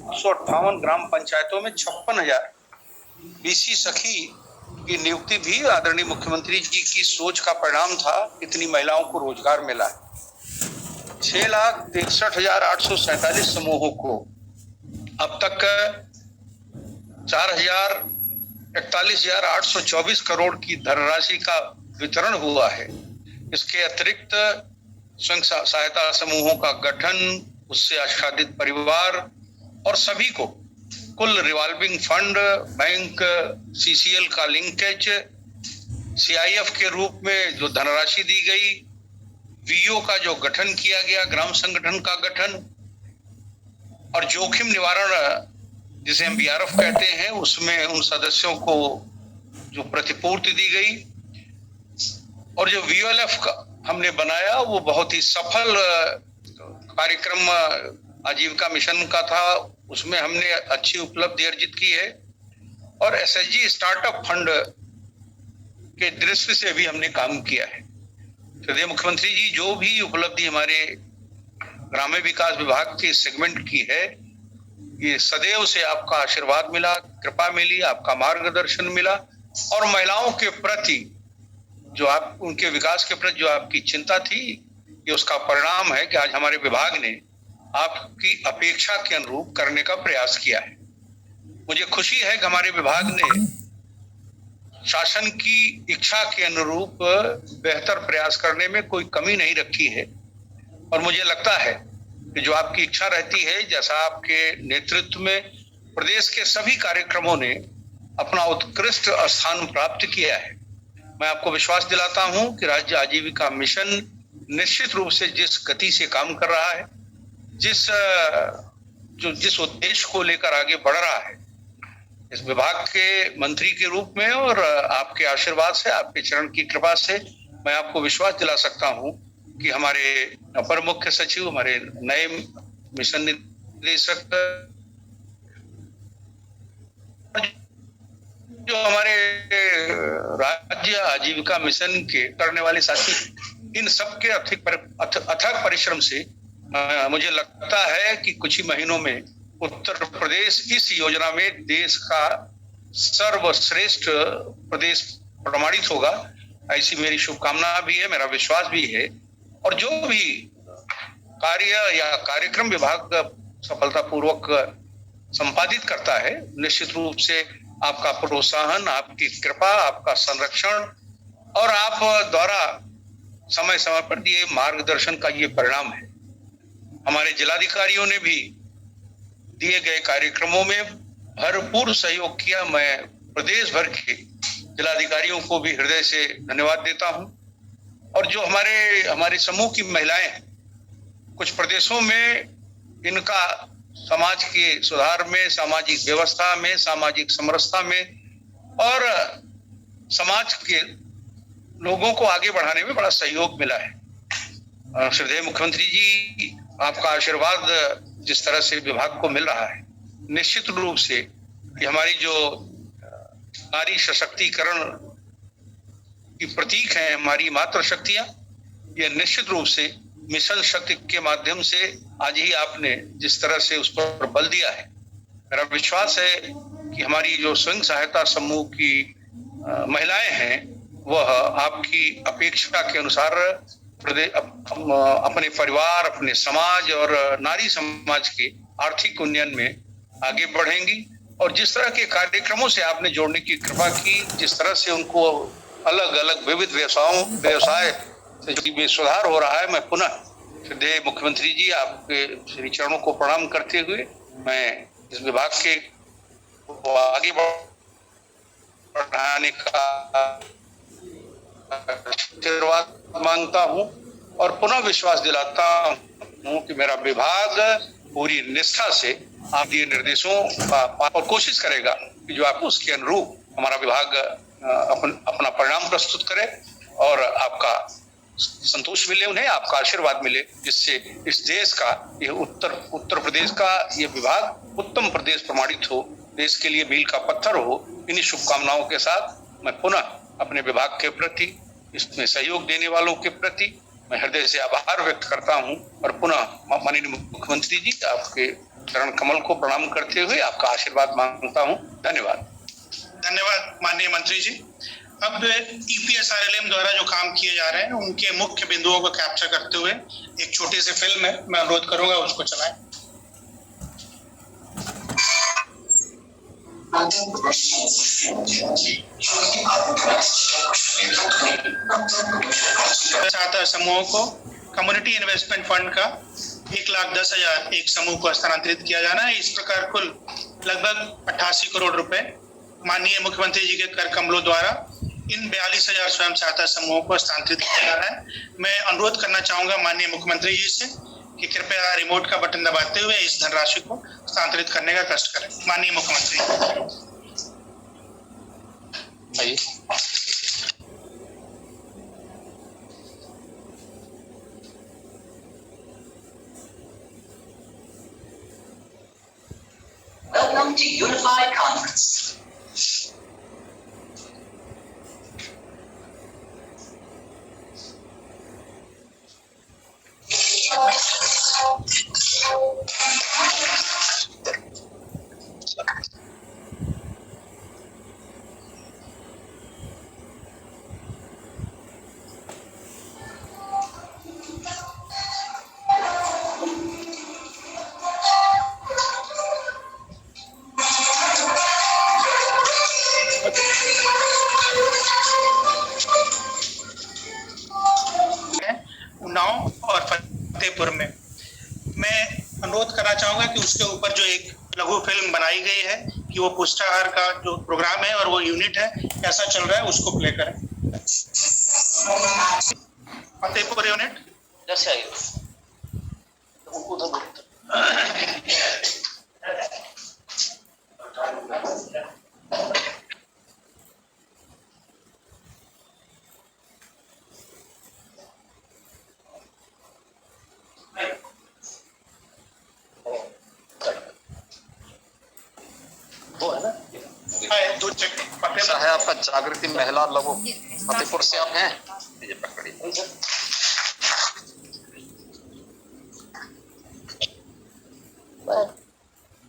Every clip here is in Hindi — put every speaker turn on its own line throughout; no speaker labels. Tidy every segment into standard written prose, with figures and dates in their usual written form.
158 ग्राम पंचायतों में 56,000 बीसी सखी की नियुक्ति भी आदरणीय मुख्यमंत्री जी की सोच का परिणाम था। इतनी महिलाओं को रोजगार मिला। 6,63,847 समूहों को अब तक 4,41,824 करोड़ की धनराशि का वितरण हुआ है। इसके अतिरिक्त स्वयं सहायता समूहों का गठन, उससे आच्छादित परिवार और सभी को कुल रिवॉल्विंग फंड, बैंक, सीसीएल का लिंकेज, सीआईएफ के रूप में जो धनराशि दी गई, वीओ का जो गठन किया गया, ग्राम संगठन का गठन, और जोखिम निवारण जिसे हम बीआरएफ कहते हैं, उसमें उन सदस्यों को जो प्रतिपूर्ति दी गई, और जो वीओएलएफ का हमने बनाया वो बहुत ही सफल कार्यक्रम आजीविका मिशन का था। उसमें हमने अच्छी उपलब्धि अर्जित की है। और एसएचजी स्टार्टअप फंड के दृष्टि से भी हमने काम किया है। श्रद्धेय मुख्यमंत्री जी, जो भी उपलब्धि हमारे ग्रामीण विकास विभाग के सेगमेंट की है, ये सदैव से आपका आशीर्वाद मिला, कृपा मिली, आपका मार्गदर्शन मिला, और महिलाओं के प्रति जो आप उनके विकास के प्रति जो आपकी चिंता थी, ये उसका परिणाम है कि आज हमारे विभाग ने आपकी अपेक्षा के अनुरूप करने का प्रयास किया है। मुझे खुशी है कि हमारे विभाग ने शासन की इच्छा के अनुरूप बेहतर प्रयास करने में कोई कमी नहीं रखी है। और मुझे लगता है कि जो आपकी इच्छा रहती है, जैसा आपके नेतृत्व में प्रदेश के सभी कार्यक्रमों ने अपना उत्कृष्ट स्थान प्राप्त किया है। मैं आपको विश्वास दिलाता हूं कि राज्य आजीविका मिशन निश्चित रूप से जिस गति से काम कर रहा है, जिस उद्देश्य को लेकर आगे बढ़ रहा है, इस विभाग के मंत्री के रूप में और आपके आशीर्वाद से, आपके चरण की कृपा से मैं आपको विश्वास दिला सकता हूं कि हमारे अपर मुख्य सचिव, हमारे नए मिशन निदेशक, जो हमारे राज्य आजीविका मिशन के करने वाले साथी, इन सबके अथक परिश्रम से मुझे लगता है कि कुछ ही महीनों में उत्तर प्रदेश इस योजना में देश का सर्वश्रेष्ठ प्रदेश प्रमाणित होगा। ऐसी मेरी शुभकामना भी है, मेरा विश्वास भी है। और जो भी कार्य या कार्यक्रम विभाग सफलतापूर्वक संपादित करता है, निश्चित रूप से आपका प्रोत्साहन, आपकी कृपा, आपका संरक्षण और आप द्वारा समय समय पर दिए मार्गदर्शन का ये परिणाम है। हमारे जिलाधिकारियों ने भी दिए गए कार्यक्रमों में भरपूर सहयोग किया। मैं प्रदेश भर के जिलाधिकारियों को भी हृदय से धन्यवाद देता हूं। और जो हमारे समूह की महिलाएं, कुछ प्रदेशों में इनका समाज के सुधार में, सामाजिक व्यवस्था में, सामाजिक समरसता में और समाज के लोगों को आगे बढ़ाने में बड़ा सहयोग मिला है। श्रद्धेय मुख्यमंत्री जी, आपका आशीर्वाद जिस तरह से विभाग को मिल रहा है, निश्चित रूप से ये हमारी जो नारी सशक्तिकरण की प्रतीक है, हमारी मातृ शक्तियां, ये निश्चित रूप से मिशन शक्ति के माध्यम से आज ही आपने जिस तरह से उस पर बल दिया है, मेरा विश्वास है कि हमारी जो स्वयं सहायता समूह की महिलाएं हैं, वह आपकी अपेक्षा के अनुसार अपने परिवार, अपने समाज और नारी समाज के आर्थिक उन्नयन में आगे बढ़ेंगी। और जिस तरह के कार्यक्रमों से आपने जोड़ने की कृपा की, जिस तरह से उनको अलग अलग विविध व्यवसाय में सुधार हो रहा है, मैं पुनः श्रद्धेय मुख्यमंत्री जी आपके श्री चरणों को प्रणाम करते हुए मैं इस विभाग के आगे बढ़ाने का आशीर्वाद मांगता हूं और पुनः विश्वास दिलाता हूं कि मेरा विभाग पूरी निष्ठा से आप दिए निर्देशों का और कोशिश करेगा कि जो आप उसके अनुरूप हमारा विभाग अपना परिणाम प्रस्तुत करे और आपका संतोष मिले, उन्हें आपका आशीर्वाद मिले, जिससे इस देश का, ये उत्तर प्रदेश का ये विभाग उत्तम प्रदेश प्रमाणित हो, देश के लिए मील का पत्थर हो। इन्हीं शुभकामनाओं के साथ मैं पुनः अपने विभाग के प्रति, इसमें सहयोग देने वालों के प्रति मैं हृदय से आभार व्यक्त करता हूं और पुनः माननीय मुख्यमंत्री जी आपके चरण कमल को प्रणाम करते हुए आपका आशीर्वाद मांगता हूं। धन्यवाद।
धन्यवाद माननीय मंत्री जी। अब EPSRLM द्वारा जो काम किए जा रहे हैं उनके मुख्य बिंदुओं को कैप्चर करते हुए एक छोटी सी फिल्म है, मैं अनुरोध करूंगा उसको चलाएं। छात्र समूहों को कम्युनिटी इन्वेस्टमेंट फंड का 1,10,000 एक समूह को हस्तांतरित किया जाना है। इस प्रकार कुल लगभग 88 करोड़ रुपए माननीय मुख्यमंत्री जी के कर कमलों द्वारा इन 42,000 स्वयं सहायता समूहों को हस्तांतरित किया जा रहा है। मैं अनुरोध करना चाहूंगा माननीय मुख्यमंत्री जी से कि कृपया रिमोट का बटन दबाते हुए इस धनराशि को हस्तांतरित करने का कष्ट करें। माननीय मुख्यमंत्री।
Welcome to Unified Conference.
और फतेहपुर में मैं अनुरोध करना चाहूंगा कि उसके ऊपर जो एक लघु फिल्म बनाई गई है कि वो पुष्टाहार का जो प्रोग्राम है और वो यूनिट है कैसा चल रहा है उसको प्ले करें। फतेहपुर यूनिट
जैसे आइए
है आपका जागृति महिला लघु फतेहपुर से आप हैं?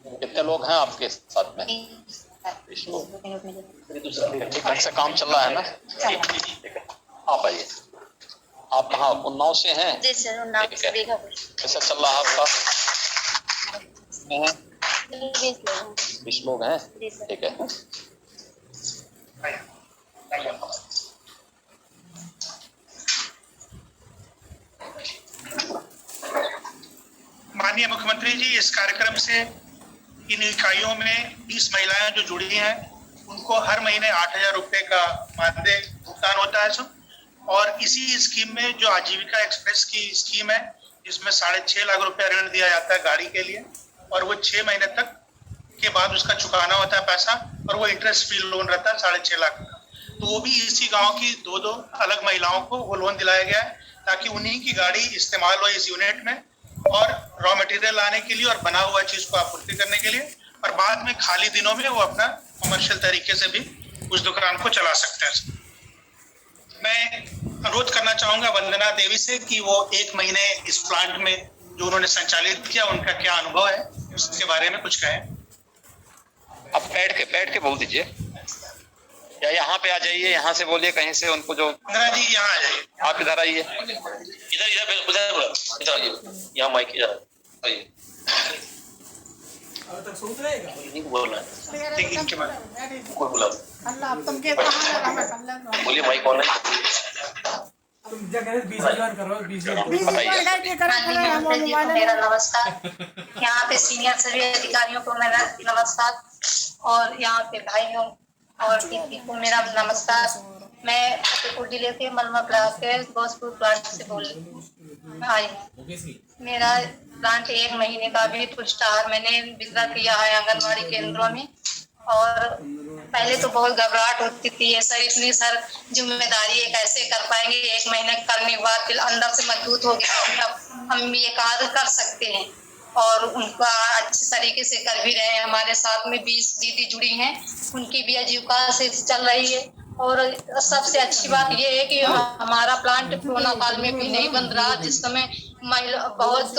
कितने लोग हैं आपके साथ में? ठीक से काम चल रहा है ना? आप आइए। आप कहाँ उन्नाव से हैं? कैसा चल रहा है आपका? 20 लोग हैं। ठीक है।
माननीय मुख्यमंत्री जी, इस कार्यक्रम से इन इकाइयों में 20 महिलाएं जो जुड़ी हैं उनको हर महीने 8,000 रुपए का मानदेय भुगतान होता है और इसी स्कीम में जो आजीविका एक्सप्रेस की स्कीम है जिसमें 6.5 लाख रुपया ऋण दिया जाता है गाड़ी के लिए और वो 6 महीने तक के बाद उसका चुकाना होता है पैसा और वो इंटरेस्ट फ्री लोन रहता है 6.5 लाख का। तो वो भी इसी गांव की दो अलग महिलाओं को वो लोन दिलाया गया है ताकि उन्हीं की गाड़ी इस्तेमाल हो इस यूनिट में और रॉ मटेरियल लाने के लिए और बना हुआ चीज को आपूर्ति करने के लिए और बाद में खाली दिनों में वो अपना कमर्शियल तरीके से भी उस दुकान को चला सकते हैं। मैं अनुरोध करना चाहूंगा वंदना देवी से कि वो 1 महीने इस प्लांट में जो उन्होंने संचालित किया उनका क्या अनुभव है उसके बारे में कुछ कहें।
आप बैठ के बोल दीजिए या यहाँ पे आ जाइए, यहाँ से बोलिए कहीं से उनको जो।
वंदना जी यहाँ आ जाइए।
आप इधर आइए।
इधर आइए, यहाँ माइक इधर आइए। बोलिए माइक कौन है?
मेरा नमस्कार। यहाँ पे सीनियर सभी अधिकारियों को मेरा नमस्कार और यहाँ पे भाइयों और दीदी को मेरा नमस्कार। मैं फतेहपुर जिले के मलमा ब्लॉक के गोसपुर प्लांट से बोल रही। मेरा प्लांट 1 महीने का भी पुष्टाहार मैंने वितरण किया है आंगनबाड़ी केंद्रों में और पहले तो बहुत घबराहट होती थी ये सर इतनी सर जिम्मेदारी है कैसे कर पाएंगे। 1 महीने करने के बाद फिर अंदर से मजबूत हो गया अब हम ये कार्य कर सकते हैं और उनका अच्छे तरीके से कर भी रहे हैं। हमारे साथ में 20 दीदी जुड़ी हैं, उनकी भी आजीविका से चल रही है और सबसे अच्छी बात ये है कि हमारा प्लांट कोरोना काल में भी नहीं बंद रहा। जिस समय महिला बहुत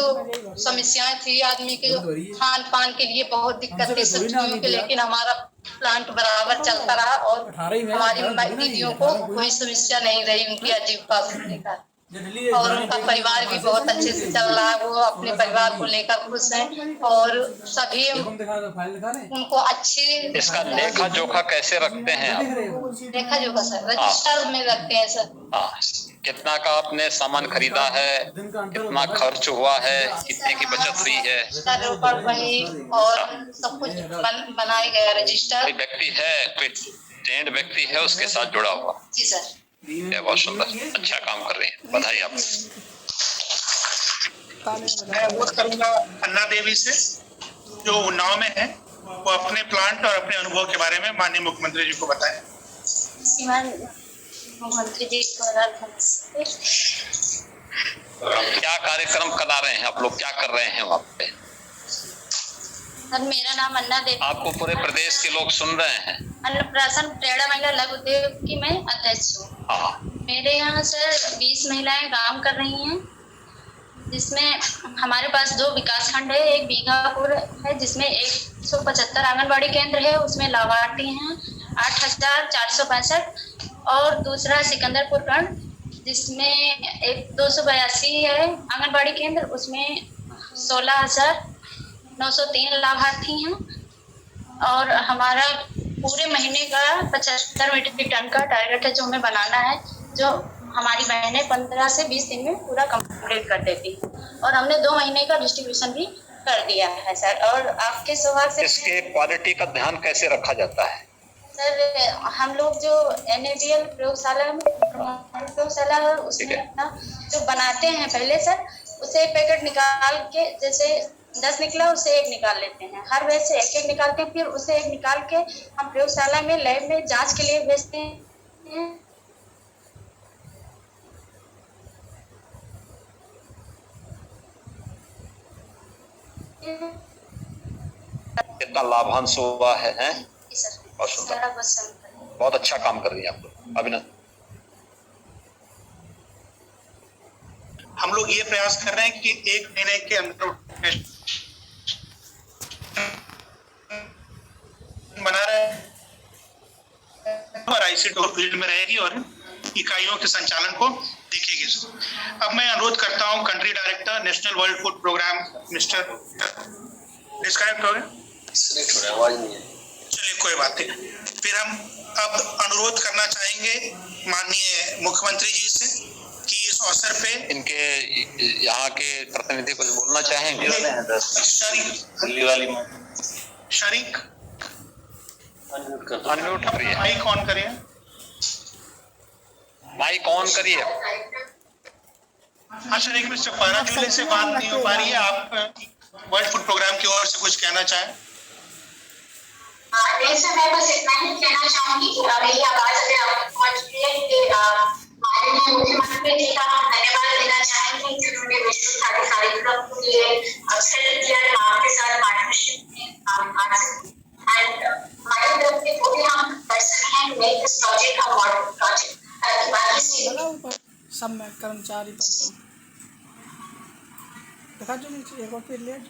समस्याएं थी, आदमी के खान पान के लिए बहुत दिक्कत थी सब्जियों के, लेकिन हमारा प्लांट बराबर चलता रहा और हमारी दीदियों को कोई समस्या नहीं रही उनकी आजीविका को लेकर, और उनका परिवार भी बहुत अच्छे से चल रहा है। वो अपने परिवार को लेकर खुश हैं और सभी उनको अच्छे।
इसका लेखा जोखा कैसे रखते हैं आप?
लेखा जोखा सर रजिस्टर में रखते हैं सर।
कितना का आपने सामान खरीदा है, कितना खर्च हुआ है, कितने की बचत हुई है?
और सब कुछ बनाया गया रजिस्टर।
कोई व्यक्ति है, कोई ट्रेंड व्यक्ति है उसके साथ जुड़ा हुआ?
जी सर।
ये बहुत सुंदर, अच्छा काम कर रही है, बधाई आपको।
मैं अनुरोध करूंगा अन्ना देवी से, जो उन्नाव में है, वो अपने प्लांट और अपने अनुभव के बारे में माननीय मुख्यमंत्री जी को बताएं।
मुख्यमंत्री जी को
क्या कार्यक्रम करा रहे हैं आप लोग, क्या कर रहे हैं वहाँ पे?
सर मेरा नाम अन्ना देवी।
आपको पूरे प्रदेश के लोग सुन रहे हैं।
अन्नप्राशन प्रेरणा महिला लघु उद्योग की मैं अध्यक्ष हूँ। मेरे यहाँ सर 20 महिलाएं काम कर रही हैं, जिसमें हमारे पास 2 विकास खंड है। एक बीघापुर है जिसमें 175 आंगनबाड़ी केंद्र है, उसमें लाभार्थी हैं 8,465, और दूसरा सिकंदरपुर खंड जिसमें 282 है आंगनबाड़ी केंद्र, उसमें 16,903 लाभार्थी हैं। और हमारा पूरे महीने का 75 मीट्रिक टन का टारगेट है जो हमें बनाना है, जो हमारी बहनें 15 से 20 दिन में पूरा कंप्लीट कर देती हैं, और हमने 2 महीने का डिस्ट्रीब्यूशन भी कर दिया है सर। और आपके सवाल से
इसके क्वालिटी का ध्यान कैसे रखा जाता है?
सर हम लोग जो NABL प्रयोगशाला है उसमें अपना जो बनाते हैं पहले सर, उसे एक पैकेट निकाल के, जैसे 10 निकला उसे 1 निकाल लेते हैं, हर बैच से 1-1 निकालते हैं, फिर उसे 1 निकाल के हम प्रयोगशाला में लैब में जांच के लिए भेजते हैं।
कितना लाभांश हुआ है, हैं? बहुत सुंदर, बहुत अच्छा काम कर रही है आप लोग, अभिनंदन।
हम लोग ये प्रयास कर रहे हैं कि 1 महीने के अंदर बना रहे हैं और ICT फील्ड में रहेगी और इकाइयों के संचालन को देखेगी। अब मैं अनुरोध करता हूं country director national world food programme mister disconnect हो गए,
आवाज नहीं है।
चलिए कोई बात नहीं। फिर हम अब अनुरोध करना चाहेंगे माननीय मुख्यमंत्री जी से कि इस अवसर पे
इनके यहाँ के प्रतिनिधि कुछ बोलना चाहेंगे?
शरीक
अनम्यूट करिए,
माइक ऑन करिए।
माइक ऑन करिए।
हाँ शरीक मिस्टर पारा जुले से बात नहीं हो पा रही है, आप वर्ल्ड फूड प्रोग्राम की ओर से कुछ कहना चाहें?
नहीं सर, मैं बस इतना ही कहना चाहूंगी कि मेरी आवाज अगर आपको पहुंच रही है कि माननीय मुख्यमंत्री जी का हम धन्यवाद देना चाहेंगे जिन्होंने विश्व खाद्य कार्यक्रम के लिए अवसर दिया है, आपके साथ पार्टनरशिप में एंड हमारे तरफ से पूरे हम कर सके हैं make this project a model project, ताकि बाकी से
सब में कर्मचारी देखा जो नीचे एक और पीरियड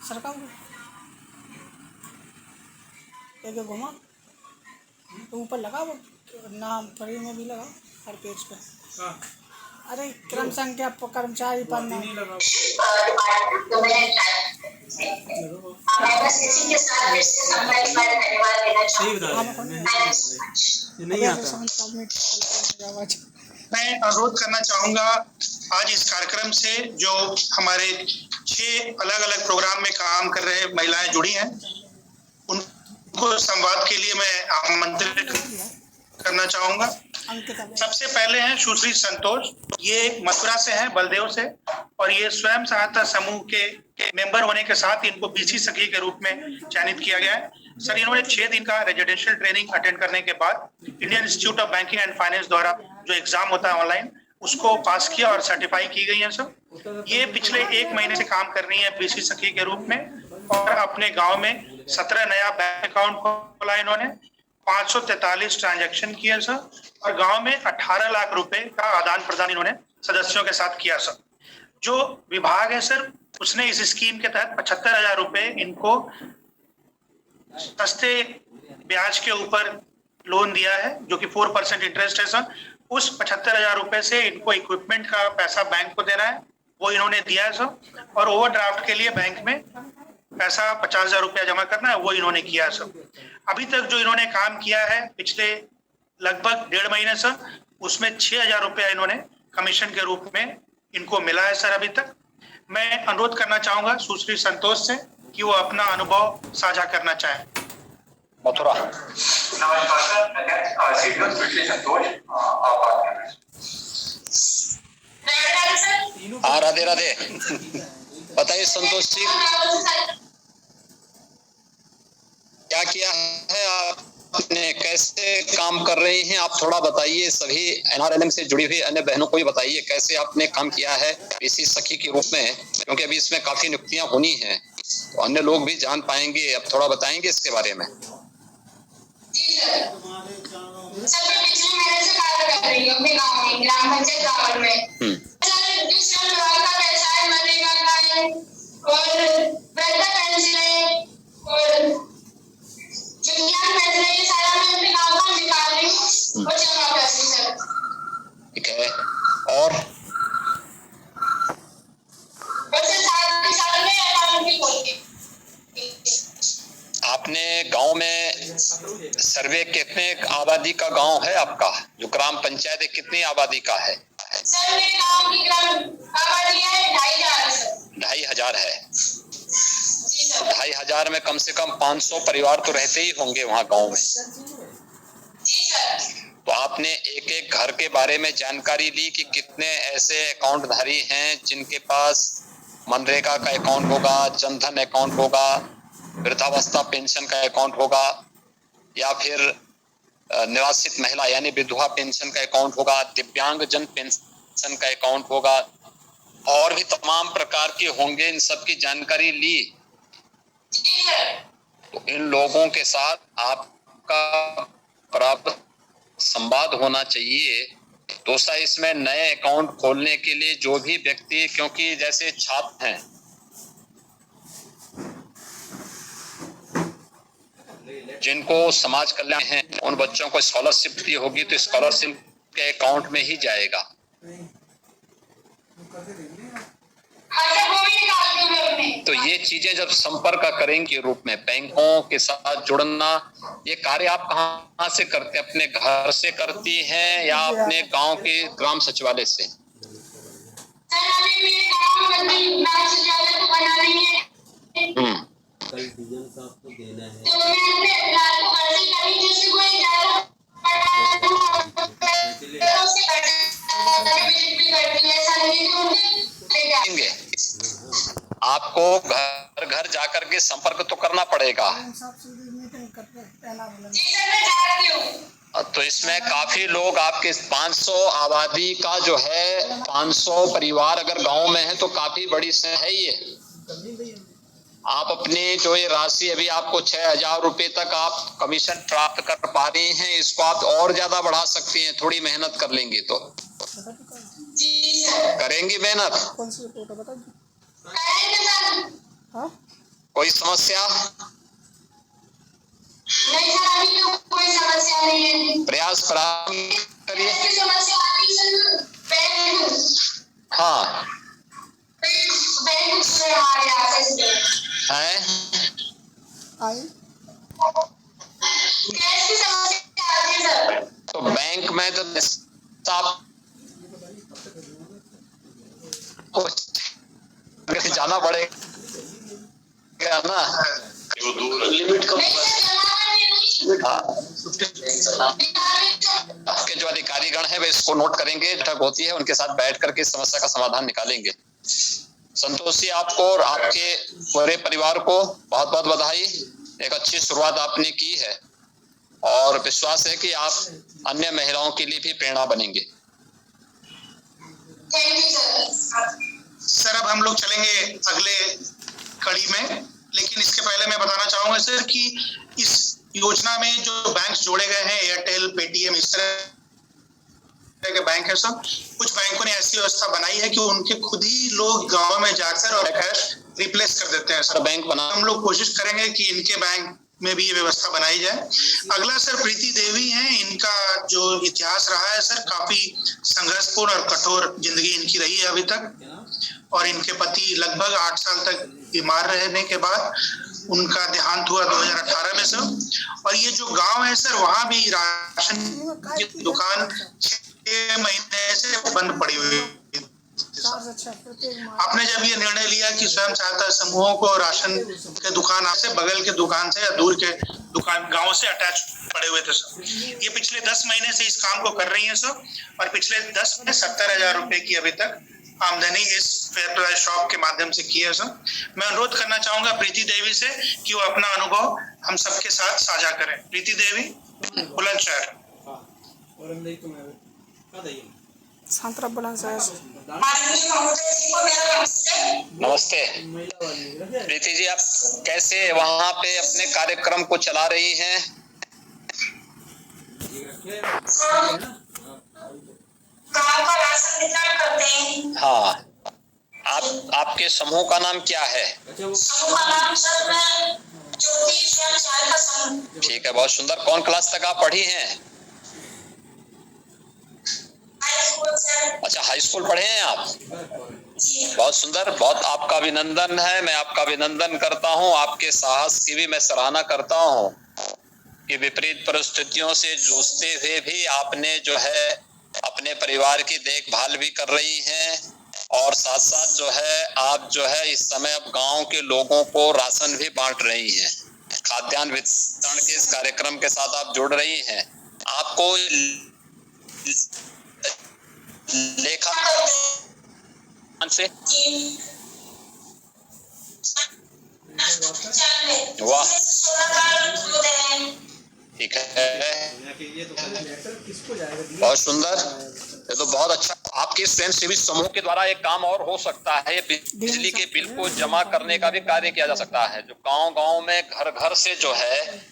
सरकार एक घुमा तो ऊपर लगा वो नाम फ्री में भी लगा हर पेज पे। अरे क्रम संख्या कर्मचारी पर नाम
मैं अनुरोध करना चाहूंगा आज इस कार्यक्रम से जो हमारे 6 अलग-अलग प्रोग्राम में काम कर रहे महिलाएं जुड़ी हैं, उनको संवाद के लिए मैं आमंत्रित करना चाहूंगा। सबसे पहले हैं सुश्री संतोष, ये मथुरा से हैं, बलदेव से, और ये स्वयं सहायता समूह के मेंबर होने के साथ इनको BC सखी के रूप में चयनित किया गया है। सर इन्होंने 6 दिन का रेजिडेंशियल ट्रेनिंग अटेंड करने के बाद Indian institute of banking and finance द्वारा जो एग्जाम होता है ऑनलाइन, उसको पास किया और सर्टिफाई की गई है। सर ये पिछले 1 महीने से काम कर रही है BC सखी के रूप में, और अपने गाँव में 17 नया बैंक अकाउंट खोला इन्होंने, 543 ट्रांजैक्शन किए सर, और गांव में 18 लाख रुपए का आदान प्रदान इन्होंने सदस्यों के साथ किया सर। जो विभाग है सर, उसने इस स्कीम के तहत 75,000 रुपए इनको सस्ते ब्याज के ऊपर लोन दिया है, जो कि 4% इंटरेस्ट है सर। उस 75,000 रुपए से इनको इक्विपमेंट का पैसा बैंक को देना है, वो इन्होंने दिया है सर। और ओवरड्राफ्ट के लिए बैंक में पैसा 50,000 रुपया जमा करना है, वो इन्होंने किया है सर। अभी तक जो इन्होंने काम किया है पिछले लगभग 1.5 महीने सर, उसमें 6,000 रुपया इन्होंने कमीशन के रूप में इनको मिला है सर अभी तक। मैं अनुरोध करना चाहूंगा सुश्री संतोष से कि वो अपना अनुभव साझा करना चाहे।
मथुरा।
नमस्कार सर, सीनियर सुश्री संतोष, आप बात कर रहे हैं।
हाँ, राधे राधे। बताइए संतोष जी, क्या किया है आपने, कैसे काम कर रहे हैं आप, थोड़ा बताइए। सभी NRLM से जुड़ी हुई अन्य बहनों को भी बताइए कैसे आपने काम किया है इसी सखी के रूप में, क्योंकि अभी इसमें काफी नियुक्तियां होनी हैं, तो अन्य लोग भी जान पाएंगे। अब थोड़ा बताएंगे इसके बारे में।
जी सर, मैं पिछले महीने से कार्य कर रही हूँ अपने गाँव में, ग्राम पंचायत गाँव में। सर, जो श्रम विभाग का पैसा है, मनरेगा का है और वृद्धा पेंशन है और विकलांग पेंशन है, ये सारा मैं अपने गाँव का निकाल रही हूँ और जमा कर रही हूँ सर।
ठीक है, और
सर साल में अकाउंट भी खोलती।
आपने गांव में सर्वे कितने आबादी का गांव है आपका, जो ग्राम पंचायत है कितनी आबादी का है?
सर मेरे गांव की ग्राम आबादी है 2,500 सर।
2,500 है।
जी सर।
2,500 में कम से कम 500 परिवार तो रहते ही होंगे वहाँ गांव में।
जी सर।
तो आपने एक एक घर के बारे में जानकारी ली कि कितने ऐसे अकाउंट धारी हैं जिनके पास मनरेगा का अकाउंट होगा, जनधन अकाउंट होगा, वृद्धावस्था पेंशन का अकाउंट होगा, या फिर निवासित महिला यानी विधवा पेंशन का अकाउंट होगा, दिव्यांग जन पेंशन का अकाउंट होगा, और भी तमाम प्रकार के होंगे। इन सब की जानकारी ली। तो इन लोगों के साथ आपका प्राप्त संवाद होना चाहिए। दूसरा, इसमें नए अकाउंट खोलने के लिए जो भी व्यक्ति, क्योंकि जैसे छात्र हैं, जिनको समाज कल्याण है, उन बच्चों को स्कॉलरशिप दी होगी तो स्कॉलरशिप के अकाउंट में ही जाएगा। तो ये चीजें जब संपर्क करेंगे रूप में बैंकों के साथ जुड़ना, ये कार्य आप कहाँ से करते हैं? अपने घर से करती हैं या अपने गांव के ग्राम सचिवालय से?
कल डीएम साहब को देना है।
तो मैं अपने रात को घर से करी, जैसे कोई ज्यादा
आपको घर घर जाकर के संपर्क तो करना पड़ेगा। तो इसमें काफी लोग आपके 500 आबादी का जो है 500 परिवार अगर गांव में है तो काफी बड़ी संख्या है ये। आप अपनी जो ये राशि अभी आपको 6,000 रुपए तक आप कमीशन प्राप्त कर पा रही हैं, इसको आप और ज्यादा बढ़ा सकती हैं, थोड़ी मेहनत कर लेंगे तो। करेंगी मेहनत?
कौन सी रिपोर्ट है बताइए। हाँ?
कोई समस्या?
नहीं सर, अभी तो कोई समस्या नहीं है।
प्रयास करिए। हाँ है तो बैंक में तो जाना पड़ेगा ना, लिमिट का। के जो अधिकारीगण है वे इसको नोट करेंगे, बैठक होती है उनके साथ बैठ करके समस्या का समाधान निकालेंगे। संतोष जी, आपको और आपके पूरे परिवार को बहुत बहुत बधाई। एक अच्छी शुरुआत आपने की है और विश्वास है कि आप अन्य महिलाओं के लिए भी प्रेरणा बनेंगे।
सर, अब हम लोग चलेंगे अगले कड़ी में, लेकिन इसके पहले मैं बताना चाहूंगा सर कि इस योजना में जो बैंक जोड़े गए हैं, एयरटेल, पेटीएम, इस तरह रुपए के बैंक है सब। कुछ बैंकों ने ऐसी व्यवस्था बनाई है कि उनके खुद ही लोग गाँव में जाकर और कैश रिप्लेस कर देते हैं सर।
बैंक बना,
हम लोग कोशिश करेंगे कि इनके बैंक में भी ये व्यवस्था बनाई जाए। अगला सर प्रीति देवी हैं। इनका जो इतिहास रहा है सर, काफी संघर्षपूर्ण और कठोर जिंदगी इनकी रही है अभी तक। और इनके पति लगभग 8 साल तक बीमार रहने के बाद उनका देहांत हुआ 2018 में सर। और ये जो गांव है सर, वहाँ भी राशन की दुकान 6 महीने से बंद पड़ी हुई है। आपने जब ये निर्णय लिया कि स्वयं सहायता समूहों को राशन के दुकान से, बगल के दुकान से या दूर के दुकान गांव से अटैच पड़े हुए थे सर, ये पिछले 10 महीने से इस काम को कर रही हैं सर। और पिछले 10 में 70,000 रुपए की अभी तक आमदनी इस फेयर प्राइस शॉप के माध्यम से की है सर। मैं अनुरोध करना चाहूंगा प्रीति देवी से कि वो अपना अनुभव हम सबके साथ साझा करें। प्रीति देवी, बुलंदशहर।
नमस्ते प्रीति जी, आप कैसे वहाँ पे अपने कार्यक्रम को चला रही हैं?
गाँव का राशन वितरण करते हैं।
हाँ, आपके समूह का नाम क्या है?
समूह का नाम सर ज्योति स्वयं सहायता समूह।
ठीक है, बहुत सुंदर। कौन क्लास तक आप पढ़ी हैं? अच्छा, हाई स्कूल पढ़े हैं आप? बहुत सुंदर, बहुत आपका अभिनंदन है। मैं आपका अभिनंदन करता हूँ। आपके साहस की भी मैं सराहना करता हूँ कि विपरीत परिस्थितियों से जूझते हुए भी आपने जो है अपने परिवार की देखभाल भी कर रही हैं और साथ साथ जो है आप जो है इस समय अब गांव के लोगों को राशन भी बांट रही हैं। खाद्यान्न वितरण के इस कार्यक्रम के साथ आप जुड़ रही हैं। आपको लेखा से वाह, ठीक है, बहुत सुंदर। ये तो बहुत अच्छा। आपके स्वयंसेवी समूह के द्वारा एक काम और हो सकता है, बिजली के बिल को जमा करने का भी कार्य किया जा सकता है। जो गांव-गांव में घर घर से जो है,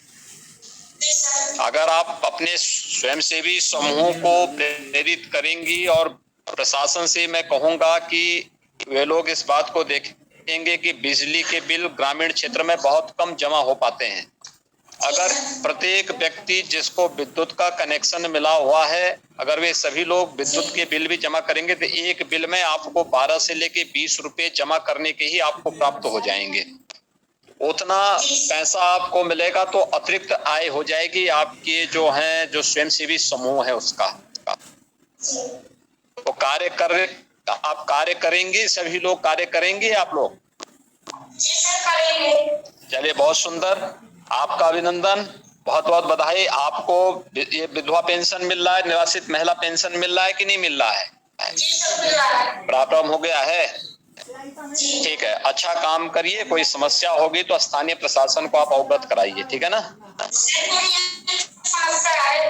अगर आप अपने स्वयंसेवी समूह को प्रेरित करेंगी और प्रशासन से मैं कहूंगा कि वे लोग इस बात को देखेंगे कि बिजली के बिल ग्रामीण क्षेत्र में बहुत कम जमा हो पाते हैं। अगर प्रत्येक व्यक्ति जिसको विद्युत का कनेक्शन मिला हुआ है, अगर वे सभी लोग विद्युत के बिल भी जमा करेंगे तो एक बिल में आपको 12 से लेके 20 रुपए जमा करने के ही आपको प्राप्त हो जाएंगे। उतना पैसा आपको मिलेगा तो अतिरिक्त आय हो जाएगी आपके जो हैं जो स्वयंसेवी समूह है उसका। तो आप कार्य करेंगे, सभी लोग कार्य करेंगे आप लोग? चलिए, बहुत सुंदर, आपका अभिनंदन, बहुत बहुत बधाई। आपको ये विधवा पेंशन मिल रहा है, निवासित महिला पेंशन मिल रहा है कि नहीं मिल रहा है? प्रारंभ हो गया है, ठीक है। अच्छा काम करिए, कोई समस्या होगी तो स्थानीय प्रशासन को आप अवगत कराइए, ठीक है ना?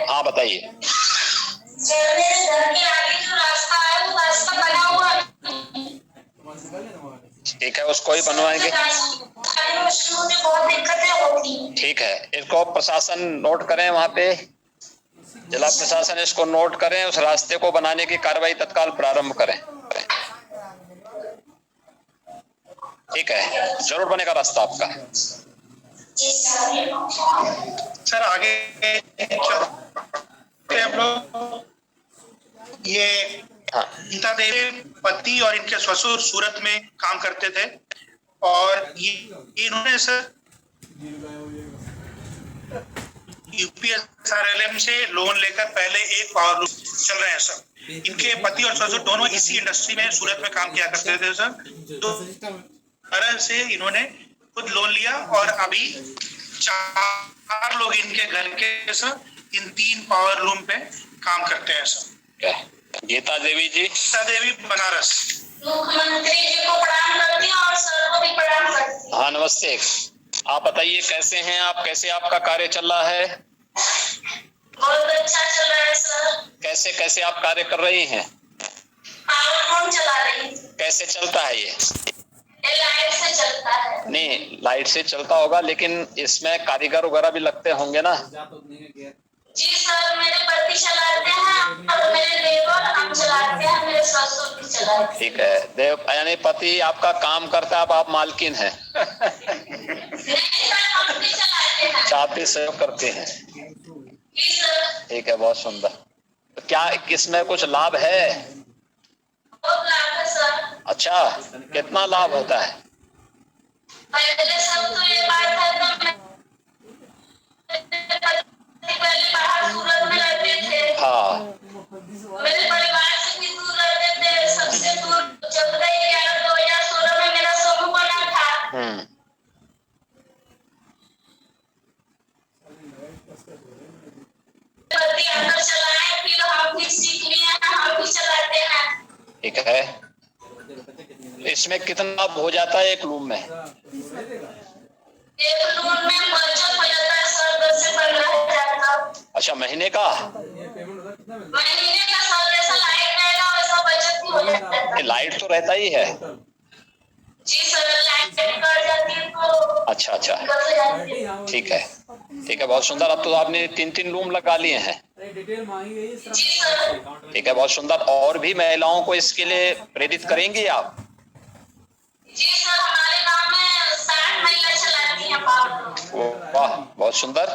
हाँ, बताइए।
मेरे घर के आगे जो रास्ता है वो रास्ता बना हुआ है।
ठीक है, उसको ही बनवाएंगे।
बहुत दिक्कतें होती।
ठीक है, इसको प्रशासन नोट करें, वहाँ पे जिला प्रशासन इसको नोट करें, उस रास्ते को बनाने की कार्रवाई तत्काल प्रारंभ करें। ठीक है, जरूर बनेगा रास्ता आपका।
सर आगे हम लोग ये गीता देवी पति और इनके ससुर सूरत में काम करते थे और ये इन्होंने सर यूपीएसआरएलएम से लोन लेकर पहले एक पावर लूम चल रहे हैं सर। इनके पति और ससुर दोनों इसी इंडस्ट्री में सूरत में काम किया करते थे सर। तो तरह से इन्होंने खुद लोन लिया और अभी 4 लोग इनके घर के सर इन 3 पावर लूम पे काम करते हैं सर।
गीता देवी जी?
गीता देवी, बनारस।
मुख्यमंत्री जी को प्रणाम करती हूँ और सर को भी प्रणाम करती हूँ।
हाँ, नमस्ते। आप बताइए कैसे हैं आप, कैसे आपका कार्य चल रहा है?
बहुत अच्छा चल रहा है सर।
कैसे कैसे आप कार्य कर रही हैं?
पावर लूम चला रही हूँ।
कैसे चलता है ये?
लाइट से चलता है।
नहीं, लाइट से चलता होगा, लेकिन इसमें कारीगर वगैरह भी लगते होंगे ना?
जी सर, मेरे पति चलाते हैं और मेरे देवर हम चलाते हैं, मेरे ससुर भी चलाते हैं।
ठीक है, देव यानी पति आपका काम करता है, अब आप मालकिन हैं।
नहीं सर, हम भी चलाते हैं।
चाहते सहयोग करते हैं।
जी सर।
ठीक है, बहुत सुंदर। तो क्या इसमें कुछ लाभ है?
बहुत लाभ है सर।
अच्छा, कितना लाभ होता है?
पहले सब तो ये बात है तो मैं पहले बाहर सूरत में रहते थे।
हाँ।
मेरे परिवार से भी दूर रहते थे, सबसे दूर 14/11/2016 में मेरा समूह बना था। पति अंदर चलाए, फिर हम भी सीख लिए हैं, हम भी चलाते हैं।
ठीक है, इसमें कितना लाभ हो जाता है एक रूम में?
एक रूम में बचत हो जाता है सर 10 से 15,000 का।
अच्छा, महीने का?
महीने का सर, जैसा लाइट रहेगा वैसा बचत भी हो जाता है।
लाइट तो रहता ही है।
जी सर, लाइट कट जाती है तो
अच्छा अच्छा,
दिक्कत हो जाती है।
ठीक है, ठीक है, बहुत सुंदर। अब तो आपने 3-3 रूम लगा लिए हैं।
जी सर।
ठीक है, बहुत सुंदर। और भी महिलाओं को इसके लिए प्रेरित करेंगी आप?
जी सर, हमारे गांव में 60 महिला चलाती हैं पावर।
वाह, बहुत सुंदर,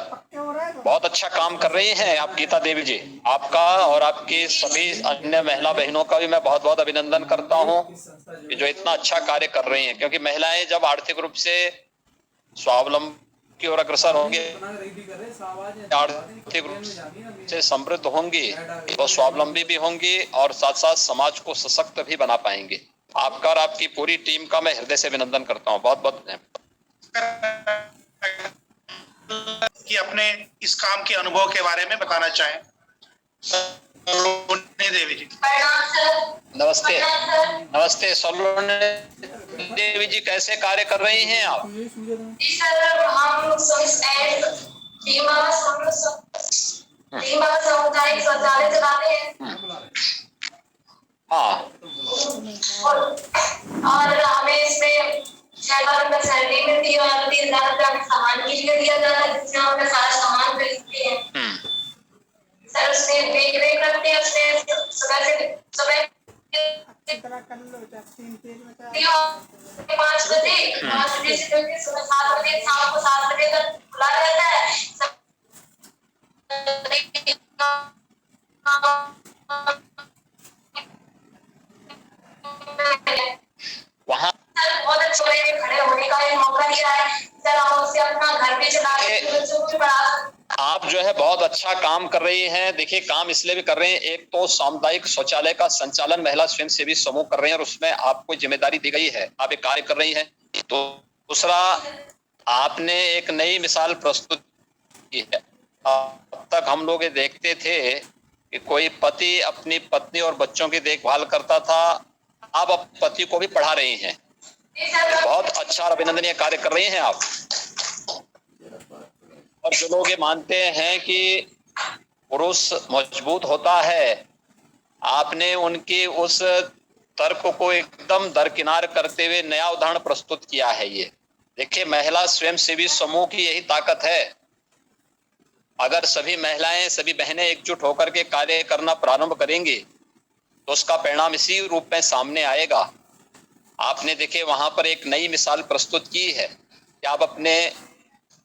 बहुत अच्छा काम कर रही हैं आप गीता देवी जी। आपका और आपकी सभी अन्य महिला बहनों का भी मैं बहुत बहुत अभिनंदन करता हूं कि जो इतना अच्छा कार्य कर रही हैं। क्योंकि महिलाएं जब आर्थिक रूप से स्वावलंबी की ओर अग्रसर होंगी, आर्थिक रूप से समृद्ध होंगी, तो स्वावलंबी भी होंगी और साथ साथ समाज को सशक्त भी बना पाएंगे। आपका और आपकी पूरी टीम का मैं हृदय से अभिनंदन करता हूँ। बहुत बहुत
कि अपने इस काम के अनुभव के बारे में बताना चाहें। देवी जी।
नमस्ते। नमस्ते सलोनी देवी जी, कैसे कार्य कर रही हैं आप?
जी सर, हम सामुदायिक शौचालय चलाते हैं।
हाँ।
और हमें इसमें 6,000 रुपये सैलरी मिलती है और 3,000 रुपये सामान के लिए दिया जाता है, जिसमें हम अपना सारा सामान खरीदते हैं। सर, उसमें देख रेख करते हैं, उसमें सुबह से 5 बजे से लेकर सुबह 7 बजे, शाम को 7 बजे तक खुला रहता है।
वहाँ
बहुत अच्छे खड़े होने का एक मौका दिया है सर, हम उससे अपना घर भी चला रहे हैं, बच्चों को भी पढ़ा।
आप जो है बहुत अच्छा काम कर रही हैं। देखिए, काम इसलिए भी कर रहे हैं, एक तो सामुदायिक शौचालय का संचालन महिला स्वयंसेवी समूह कर रहे हैं और उसमें आपको जिम्मेदारी दी गई है, आप एक कार्य कर रही हैं। तो दूसरा, आपने एक नई मिसाल प्रस्तुत की है। अब तक हम लोग ये देखते थे कि कोई पति अपनी पत्नी और बच्चों की देखभाल करता था, आप पति को भी पढ़ा रही हैं। बहुत अच्छा और अभिनंदनीय कार्य कर रही हैं आप। और जो लोग ये मानते हैं कि पुरुष मजबूत होता है, आपने उनकी उस तर्क को एकदम दरकिनार करते हुए नया उदाहरण प्रस्तुत किया है। ये देखिए, महिला स्वयंसेवी समूह की यही ताकत है। अगर सभी महिलाएं, सभी बहनें एकजुट होकर के कार्य करना प्रारंभ करेंगी तो उसका परिणाम इसी रूप में सामने आएगा। आपने देखिए वहां पर एक नई मिसाल प्रस्तुत की है कि आप अपने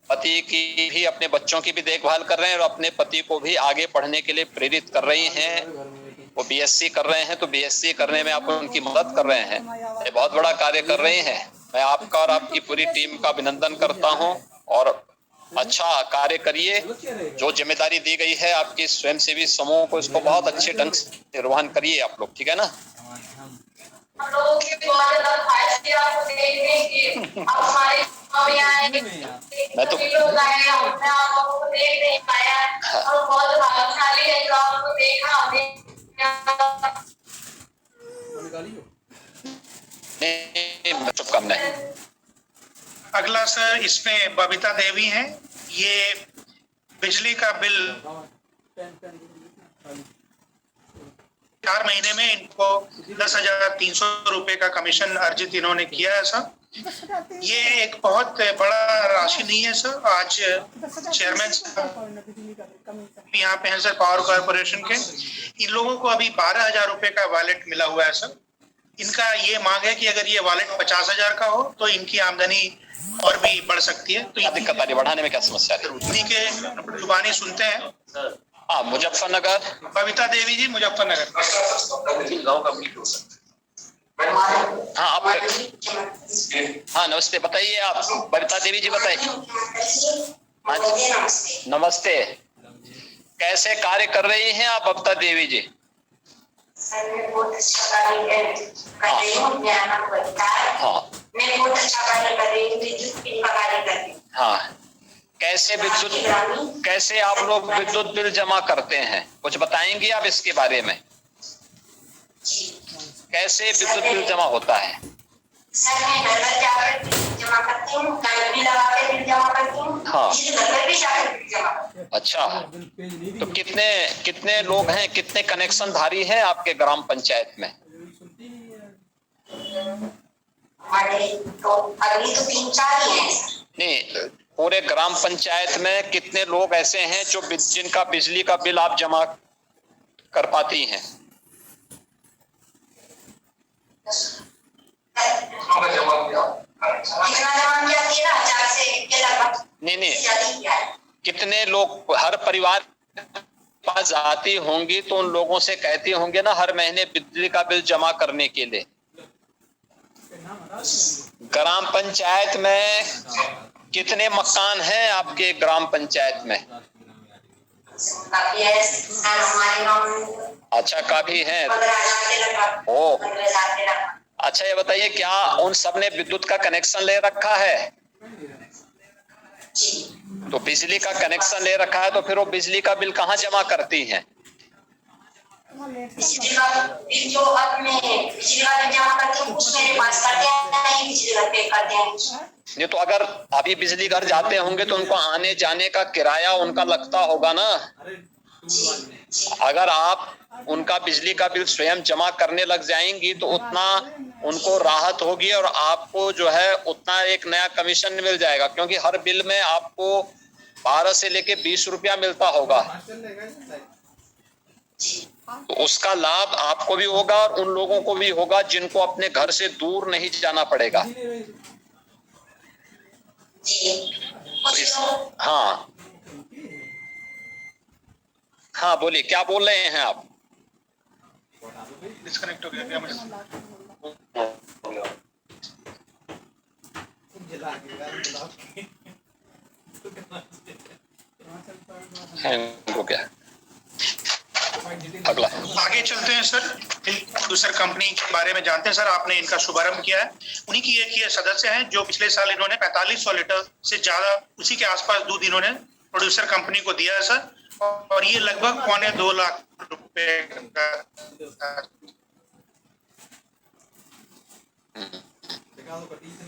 पति की भी, अपने बच्चों की भी देखभाल कर रहे हैं और अपने पति को भी आगे पढ़ने के लिए प्रेरित कर रही हैं। वो बीएससी कर रहे हैं तो बीएससी करने में आप उनकी मदद कर रहे हैं। ये बहुत बड़ा कार्य कर रहे हैं। मैं आपका और आपकी पूरी टीम का अभिनंदन करता हूं और अच्छा कार्य करिए। जो जिम्मेदारी दी गई है आपकी स्वयंसेवी समूह को, इसको बहुत अच्छे ढंग से निर्वहन करिए आप लोग, ठीक है ना?
हम लोगों की बहुत ज्यादा ख्वाहिश थी आपको देखने की, आप हमारे गाँव में आए, सभी लोग आए, हमने आप लोगों को देख नहीं पाया और बहुत भाग्यशाली है जो आपको देखा हमने।
शुभकामनाएं।
अगला सर, इसमें बबीता देवी हैं। ये बिजली का बिल 4 महीने में इनको 10,300 रुपए का कमीशन अर्जित इन्होंने किया है सर। ये एक बहुत बड़ा राशि नहीं है सर। आज चेयरमैन यहाँ पे हैं सर पावर कॉर्पोरेशन के, इन लोगों को अभी 12,000 रुपए का वॉलेट मिला हुआ है सर। इनका ये मांग है कि अगर ये वॉलेट 50,000 का हो तो इनकी आमदनी और भी बढ़ सकती है। तो
क्या दिक्कत आ रही, बढ़ाने में क्या समस्या आ रही?
उन्हीं के जुबानी सुनते हैं।
हाँ, मुजफ्फरनगर।
बबीता देवी जी, मुजफ्फरनगर।
हाँ आप, हाँ नमस्ते, बताइए आप। बबीता देवी जी बताइए। हाँ जी नमस्ते, कैसे कार्य कर रही हैं आप बबीता देवी जी?
सर मैं बहुत अच्छा कार्य कर रही हूँ। मेरा नाम बबीता है।
हाँ
मैं बहुत अच्छा कार्य कर रही हूँ, विद्युत बिल का कार्य कर रही हूँ।
हाँ, कैसे आप लोग विद्युत बिल जमा करते हैं, कुछ बताएंगे आप इसके बारे में? कैसे विद्युत बिल जमा होता है?
सर मैं घर घर जाकर बिल जमा करती हूँ, घर भी लगा के बिल जमा करती हूँ।
हाँ।
घर घर भी जाकर बिल जमा करती हूँ।
अच्छा, तो कितने लोग हैं, कितने कनेक्शन धारी हैं आपके ग्राम पंचायत में?
हमारे तो अभी तो 3-4 ही हैं।
नहीं, पूरे ग्राम पंचायत में कितने लोग ऐसे हैं जो जिनका बिजली का बिल आप जमा कर पाती हैं?
कितना जमा किया? 13,000 से के लगभग।
नहीं, कितने लोग हर परिवार पास आती होंगी तो उन लोगों से कहती होंगे ना हर महीने बिजली का बिल जमा करने के लिए। ग्राम पंचायत में कितने मकान हैं आपके ग्राम पंचायत में?
काफी है हमारे गांव में।
अच्छा, काफी है।
15,000 के लगभग।
ओ
15,000 के लगभग।
अच्छा, ये बताइए क्या उन सब ने विद्युत का कनेक्शन ले रखा है? तो बिजली का कनेक्शन ले रखा है तो फिर वो बिजली का बिल कहाँ जमा करती हैं?
बिजली का बिल जो अपने बिजली का बिल जमा करते हैं कुछ मेरे पास करते हैं, बिजली का पे करते हैं।
नहीं तो अगर अभी बिजली घर जाते होंगे तो उनको आने जाने का किराया उनका लगता होगा ना। अगर आप उनका बिजली का बिल स्वयं जमा करने लग जाएंगी तो उतना उनको राहत होगी और आपको जो है उतना एक नया कमीशन मिल जाएगा, क्योंकि हर बिल में आपको 12 से लेके 20 रुपया मिलता होगा। तो उसका लाभ आपको भी होगा और उन लोगों को भी होगा जिनको अपने घर से दूर नहीं जाना पड़ेगा। हाँ हाँ, बोलिए, क्या बोल रहे हैं आप?
डिस्कनेक्ट हो गया मुझे।
हो गया। अगला
आगे चलते हैं सर, दूसर कंपनी के बारे में जानते हैं। सर आपने इनका शुभारंभ किया है, उन्हीं की एक ये सदस्य हैं जो पिछले साल इन्होंने 4500 लीटर से ज्यादा उसी के आसपास दूध इन्होंने प्रोड्यूसर कंपनी को दिया है सर, और ये लगभग 2.25 लाख रुपए का।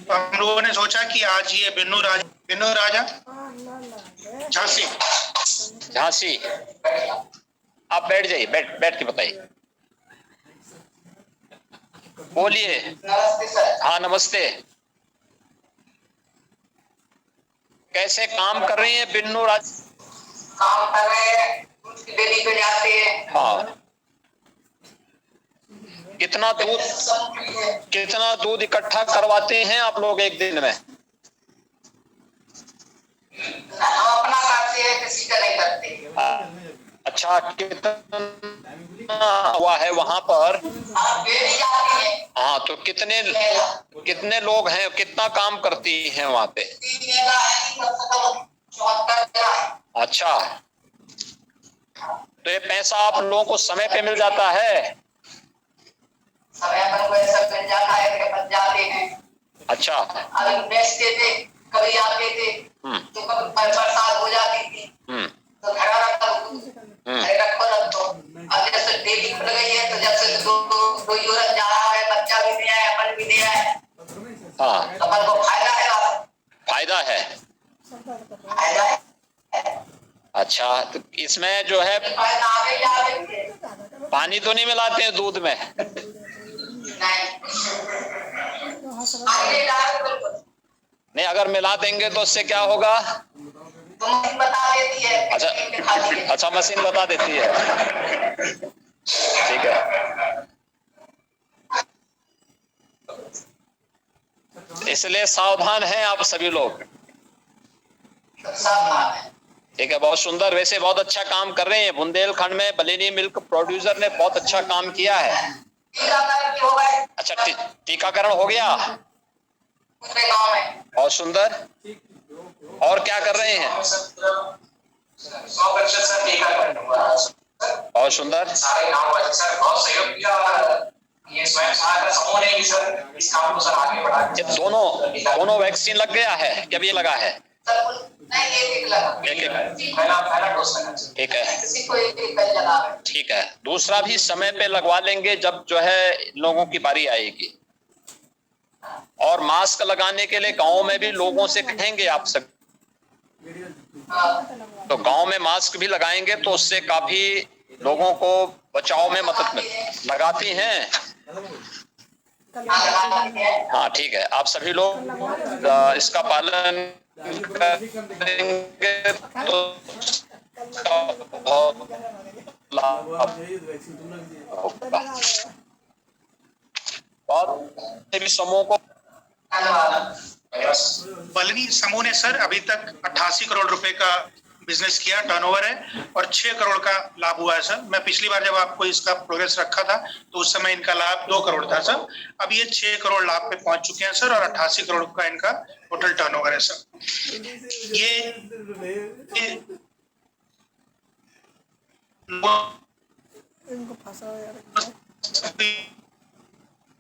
तो हम लोगों ने सोचा कि आज ये बिन्नू राजा
झांसी, आप बैठ जाइए, बैठ के बताइए, बोलिए। हाँ नमस्ते, कैसे काम कर रही हैं बिन्नू राज?
काम कर रहे हैं, डेली पे जाते हैं।
हाँ, कितना दूध इकट्ठा करवाते हैं आप लोग एक दिन में?
हम अपना करते हैं, किसी का नहीं करते।
अच्छा, कितना हुआ है वहां पर? हाँ, तो कितने लोग हैं, कितना काम करती हैं वहां पे? अच्छा, तो ये पैसा आप लोगों को समय पे मिल जाता है?
समय पर पैसा मिल जाता है, बच जाते हैं।
अच्छा,
अगर बेचते थे, कभी आते थे तो कभी बरसात हो जाती थी तो घर रखो। अब जैसे डेली खुल गई है तो जैसे दो यूरत जा रहा है, बच्चा भी दिया है, अपन भी दिया है।
हाँ,
अपन को फायदा है।
फायदा है। अच्छा, तो इसमें जो है पानी तो नहीं मिलाते हैं दूध में?
आगे डाल बिल्कुल
नहीं, अगर मिला देंगे तो उससे क्या होगा?
तो मशीन बता देती है।
अच्छा अच्छा, मशीन बता देती है, ठीक है। इसलिए सावधान हैं आप सभी लोग, ठीक है। बहुत सुंदर, वैसे बहुत अच्छा काम कर रहे हैं। बुंदेलखंड में बलेनी मिल्क प्रोड्यूसर ने बहुत अच्छा काम किया है। अच्छा, टीकाकरण हो गया, बहुत सुंदर। और क्या कर रहे हैं?
100% टीकाकरण हुआ।
बहुत सुंदर।
सारे गाँव वाले सर बहुत सहयोग किया और ये स्वयं सहायता समूह ने ही सर इस काम को सर आगे बढ़ा।
ये दोनों वैक्सीन लग गया है क्या? भी लगा है?
एक लगा।
पहला डोज लगा।
ठीक है,
किसी को एक लगा।
ठीक है। दूसरा भी समय पे लगवा लेंगे जब जो है लोगों की बारी आएगी। और मास्क लगाने के लिए गांव में भी लोगों से कहेंगे आप सब, तो गांव में मास्क भी लगाएंगे तो उससे काफी लोगों को बचाव में मदद मिल। लगाती हैं? हाँ, ठीक है। आप सभी लोग इसका पालन करेंगे तो बहुत लाभ होगा। और सभी समूह को
बलनी समूह ने सर अभी तक 88 करोड़ रुपए का बिजनेस किया, टर्नओवर है, और 6 करोड़ का लाभ हुआ है सर। मैं पिछली बार जब आपको इसका प्रोग्रेस रखा था तो उस समय इनका लाभ 2 करोड़ था सर। अब ये 6 करोड़ लाभ पे पहुंच चुके हैं सर, और 88 करोड़ का इनका टोटल टर्नओवर है सर।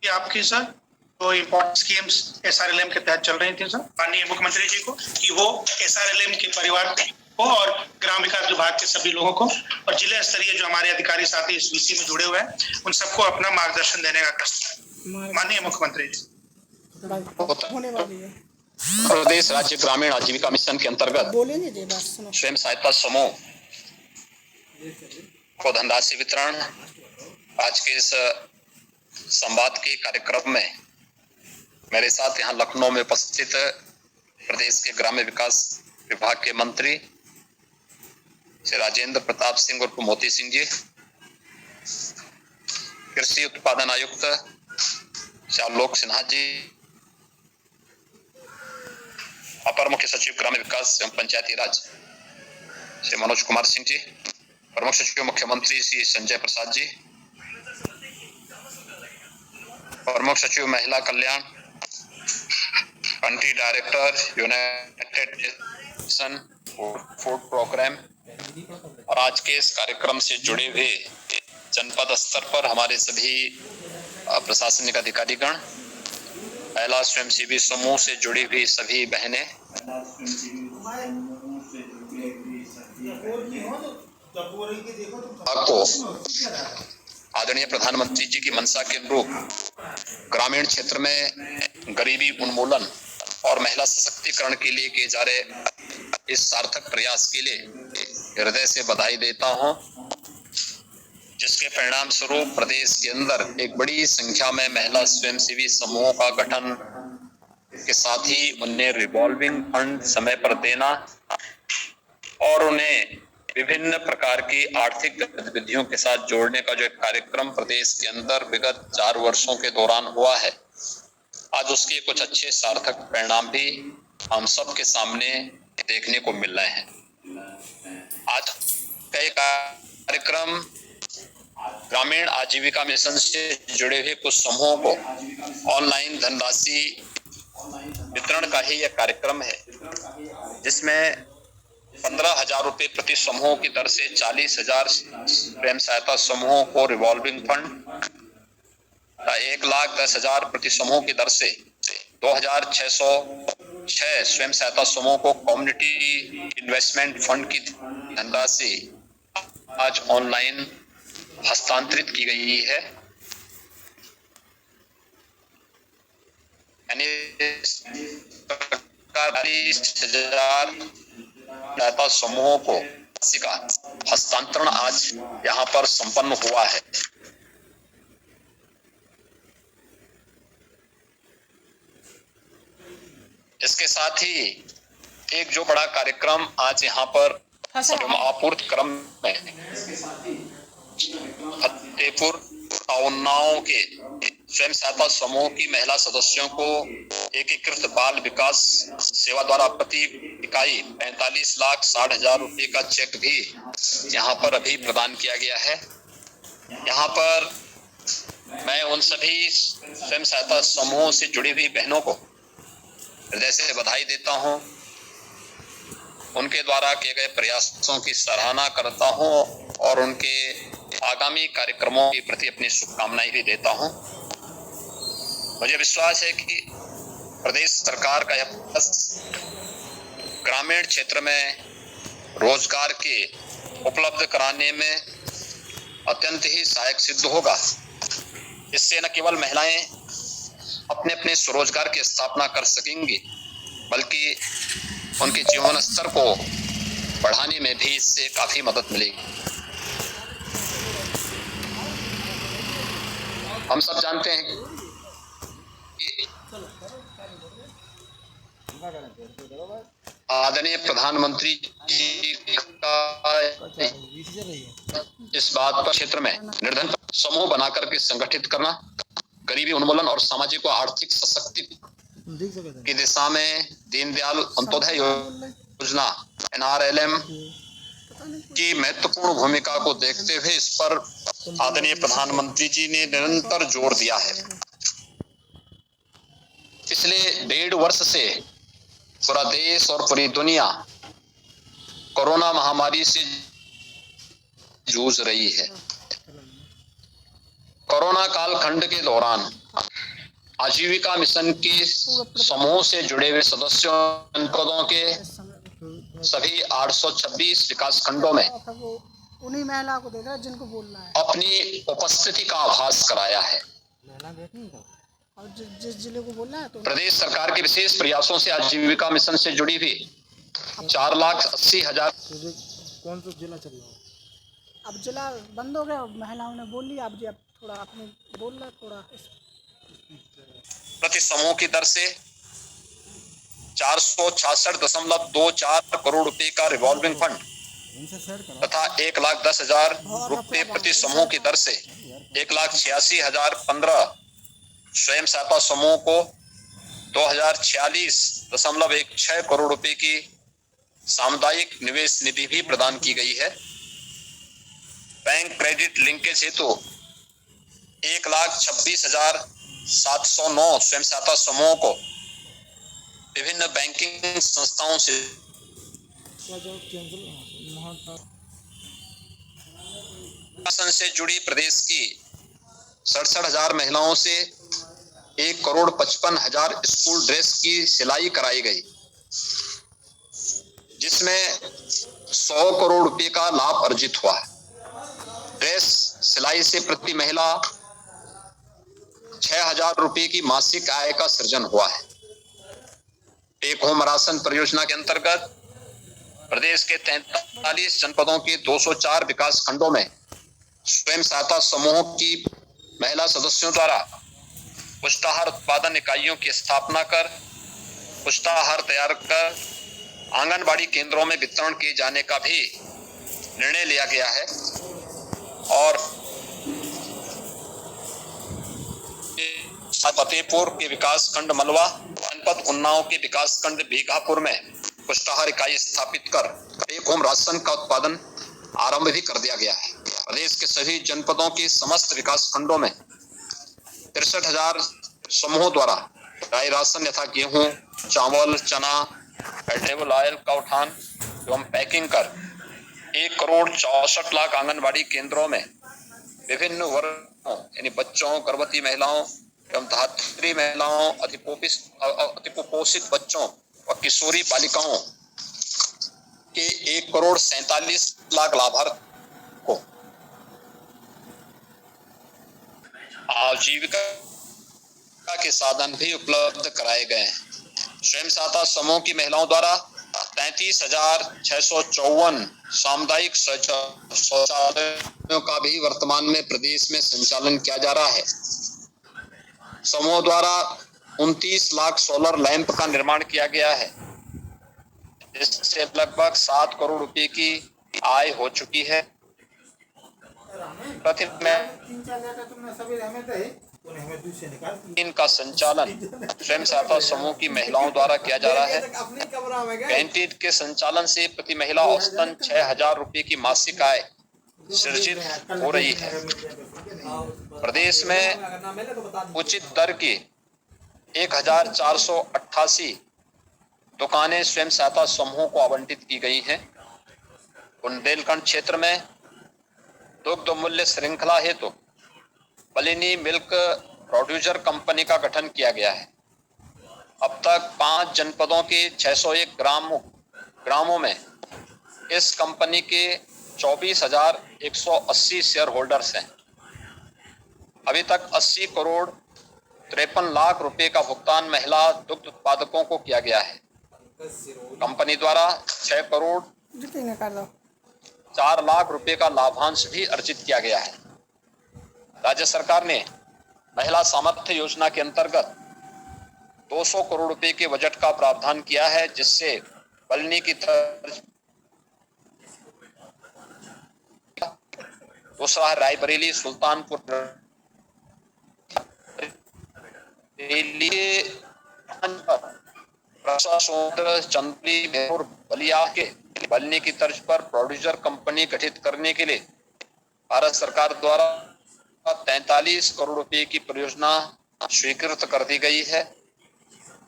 ये आपकी सर तो इम्पोर्टेंट स्कीम्स SRLM के तहत चल रही थी सर, माननीय मुख्यमंत्री जी को कि वो SRLM के परिवार को और ग्राम विकास विभाग के सभी लोगों को और जिला स्तरीय जो हमारे अधिकारी साथी इस विषय में जुड़े हुए हैं उन सबको अपना मार्गदर्शन देने का कष्ट है। माननीय मुख्यमंत्री जी।
प्रदेश राज्य ग्रामीण आजीविका मिशन के अंतर्गत स्वयं सहायता समूह को धनराशि वितरण आज के इस संवाद के कार्यक्रम में मेरे साथ यहाँ लखनऊ में उपस्थित प्रदेश के ग्राम्य विकास विभाग के मंत्री श्री राजेंद्र प्रताप सिंह उर्फ मोती सिंह जी, कृषि उत्पादन आयुक्त श्री आलोक सिन्हा जी, अपर मुख्य सचिव ग्राम्य विकास एवं पंचायती राज श्री मनोज कुमार सिंह जी, प्रमुख सचिव मुख्यमंत्री श्री संजय प्रसाद जी, प्रमुख सचिव महिला कल्याण, country director united nation food programme, और आज के इस कार्यक्रम से जुड़े हुए जनपद स्तर पर हमारे सभी प्रशासनिक अधिकारीगण, महिला स्वयंसेवी समूह से जुड़ी हुई सभी बहनें, आपको आदरणीय प्रधानमंत्री जी की मंशा के अनुरूप ग्रामीण क्षेत्र में गरीबी उन्मूलन और महिला सशक्तिकरण के लिए किए जा रहे इस सार्थक प्रयास के लिए हृदय से बधाई देता हूं, जिसके परिणाम स्वरूप प्रदेश के अंदर एक बड़ी संख्या में महिला स्वयंसेवी समूहों का गठन के साथ ही उन्हें रिवॉल्विंग फंड समय पर देना और उन्हें विभिन्न प्रकार की आर्थिक गतिविधियों के साथ जोड़ने का जो एक कार्यक्रम प्रदेश के अंदर विगत 4 वर्षों के दौरान हुआ है, आज उसके कुछ अच्छे सार्थक परिणाम भी हम सब के सामने देखने को मिल रहे हैं। आज का कार्यक्रम ग्रामीण आजीविका मिशन से जुड़े हुए कुछ समूहों को ऑनलाइन धनराशि वितरण का ही यह कार्यक्रम है, जिसमें 15,000 रुपए प्रति समूह की दर से 40,000 स्वयं सहायता समूहों को रिवॉल्विंग फंड, 1,10,000 प्रति समूह की दर से 2,606 स्वयं सहायता समूह को कम्युनिटी इन्वेस्टमेंट फंड की धनराशि आज ऑनलाइन हस्तांतरित की गई है। सहायता समूहों को राशि का हस्तांतरण आज यहाँ पर संपन्न हुआ है। इसके साथ ही एक जो बड़ा कार्यक्रम आज यहाँ पर आपूर्ति क्रम में फतेहपुर उन्नाव के स्वयं सहायता समूह की महिला सदस्यों को एकीकृत बाल विकास सेवा द्वारा प्रति इकाई 45,60,000 रुपए का चेक भी यहाँ पर अभी प्रदान किया गया है। यहाँ पर मैं उन सभी स्वयं सहायता समूहों से जुड़ी हुई बहनों को हृदय से बधाई देता हूँ, उनके द्वारा किए गए प्रयासों की सराहना करता हूँ और उनके आगामी कार्यक्रमों के प्रति अपनी शुभकामनाएं भी देता हूँ। मुझे विश्वास है कि प्रदेश सरकार का यह प्रयास ग्रामीण क्षेत्र में रोजगार के उपलब्ध कराने में अत्यंत ही सहायक सिद्ध होगा। इससे न केवल महिलाएं अपने अपने स्वरोजगार की स्थापना कर सकेंगी, बल्कि उनके जीवन स्तर को बढ़ाने में भी इससे काफी मदद मिलेगी। हम सब जानते हैं कि आदरणीय प्रधानमंत्री जी का इस बात पर क्षेत्र में निर्धन समूह बनाकर के संगठित करना, गरीबी उन्मूलन और सामाजिक व आर्थिक सशक्तिकरण की दिशा में दीनदयाल अंत्योदय योजना NRLM की महत्वपूर्ण भूमिका को देखते हुए इस पर आदरणीय प्रधानमंत्री जी ने निरंतर जोर दिया है। पिछले 1.5 वर्ष से पूरा देश और पूरी दुनिया कोरोना महामारी से जूझ रही है। कोरोना कालखंड के दौरान आजीविका मिशन के समूह से जुड़े हुए सदस्यों जनपदों के सभी 826 विकास खंडों में
उन्हीं महिला को देख रहा है जिनको बोलना है,
अपनी उपस्थिति का आभास कराया है।
और जिस जिले को बोलना है तो
प्रदेश सरकार के विशेष प्रयासों से आजीविका मिशन से जुड़ी हुई 4,80,000
कौन सा जिला चल रहा है? अब जिला बंद हो गया, महिलाओं ने बोल लिया, अब जी अब थोड़ा अपने बोल रहा थोड़ा
प्रति समूह की दर से 466.24 करोड़ रुपए का रिवॉल्विंग फंड तथा 1,10,000 रुपए प्रति समूह की दर से 1,86,015 स्वयं सहायता समूह को 2,046.16 करोड़ रुपए की सामुदायिक निवेश निधि भी प्रदान की गई है। बैंक क्रेडिट लिंकेज हेतु 1,26,709 स्वयं सहायता समूहों को विभिन्न बैंकिंग संस्थाओं से जुड़ी प्रदेश की 67,000 महिलाओं से 1,55,000 स्कूल ड्रेस की सिलाई कराई गई, जिसमें 100 करोड़ रुपए का लाभ अर्जित हुआ है। ड्रेस सिलाई से प्रति महिला 6,000 रुपए की मासिक आय का सृजन हुआ है। टेक होम राशन परियोजना के अंतर्गत प्रदेश के 43 जनपदों के 204 विकास खंडों में स्वयं सहायता समूहों की महिला सदस्यों द्वारा पुष्टाहार उत्पादन इकाइयों की स्थापना कर पुष्टाहार तैयार कर आंगनबाड़ी केंद्रों में वितरण किए जाने का भी निर्णय लिया गया है। और फतेहपुर के विकास खंड मलवा, जनपद उन्नाव के विकास खंड बीघापुर में पुष्टाहार इकाई स्थापित कर टेक होम राशन का उत्पादन आरंभ भी कर दिया गया है। प्रदेश के सभी जनपदों के समस्त विकास खंडों में 63,000 समूहों द्वारा ड्राई राशन यथा गेहूं, चावल, चना, वेजिटेबल ऑयल का उठान एवं पैकिंग कर 1,64,00,000 आंगनबाड़ी केंद्रों में विभिन्न वर्गों यानी बच्चों, गर्भवती महिलाओं एवं धात्री महिलाओं, अतिकुपोषित बच्चों व किशोरी बालिकाओं के 1,47,00,000 लाभार्थी को आजीविका के साधन भी उपलब्ध कराए गए हैं। स्वयं सहायता समूह की महिलाओं द्वारा 33,654 सामुदायिक शौचालयों का भी वर्तमान में प्रदेश में संचालन किया जा रहा है। समूह द्वारा 29 लाख सोलर लैंप का निर्माण किया गया है, इससे लगभग 7 करोड़ रुपए की आय हो चुकी है। इनका संचालन स्वयं सहायता समूह की महिलाओं द्वारा किया जा रहा है। कैंटीन के संचालन से प्रति महिला औसतन 6,000 रुपए की मासिक आय सृजित हो रही है। प्रदेश में उचित दर की 1,488 दुकानें स्वयं सहायता समूहों को आवंटित की गई हैं। बुंदेलखंड क्षेत्र में दुग्ध मूल्य श्रृंखला हेतु बलिनी मिल्क प्रोड्यूसर कंपनी का गठन किया गया है। अब तक 5 जनपदों के 601 ग्रामों में इस कंपनी के 24,180 शेयर होल्डर्स हैं। अभी तक 80 करोड़ 53 लाख रुपए का भुगतान महिला दुग्ध उत्पादकों को किया गया है। कंपनी द्वारा 6 करोड़ 4 लाख रुपए का लाभांश भी अर्जित किया गया है। राज्य सरकार ने महिला सामर्थ्य योजना के अंतर्गत 200 करोड़ रुपए के बजट का प्रावधान किया है, जिससे बलिनी की तर्ज दूसरा रायबरेली, सुल्तानपुर चंदली बलिया के बलिनी की तर्ज पर प्रोड्यूसर कंपनी गठित करने के लिए भारत सरकार द्वारा 43 करोड़ रुपए की परियोजना स्वीकृत कर दी गई है।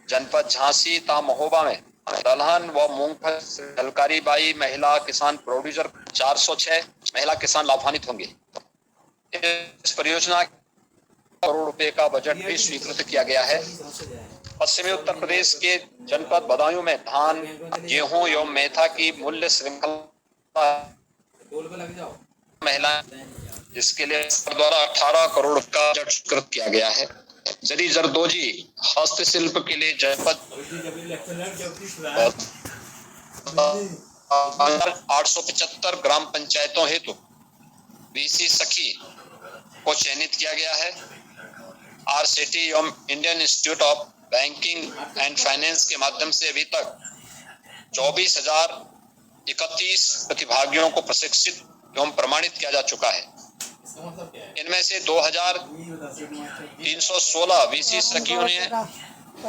जनपद झांसी तथा महोबा में दलहन व मूंगफली हलकारी बाई महिला किसान प्रोड्यूसर 406 महिला किसान लाभान्वित होंगे। इस परियोजना करोड़ रुपए का बजट भी स्वीकृत किया गया है। पश्चिमी उत्तर प्रदेश के जनपद बदायूं में धान, गेहूं एवं मेथा की मूल्य श्रृंखला महिला, जिसके लिए सरकार द्वारा 18 करोड़ का बजट स्वीकृत किया गया है। जरी जरदोजी हस्तशिल्प के लिए जनपद 875 ग्राम पंचायतों हेतु बीसी सखी को चयनित किया गया है। आरसीटी एवं Indian institute of banking and finance के माध्यम से अभी तक 24,031 प्रतिभागियों को प्रशिक्षित एवं प्रमाणित किया जा चुका है। इनमें से 2,316 वीसी सखियों ने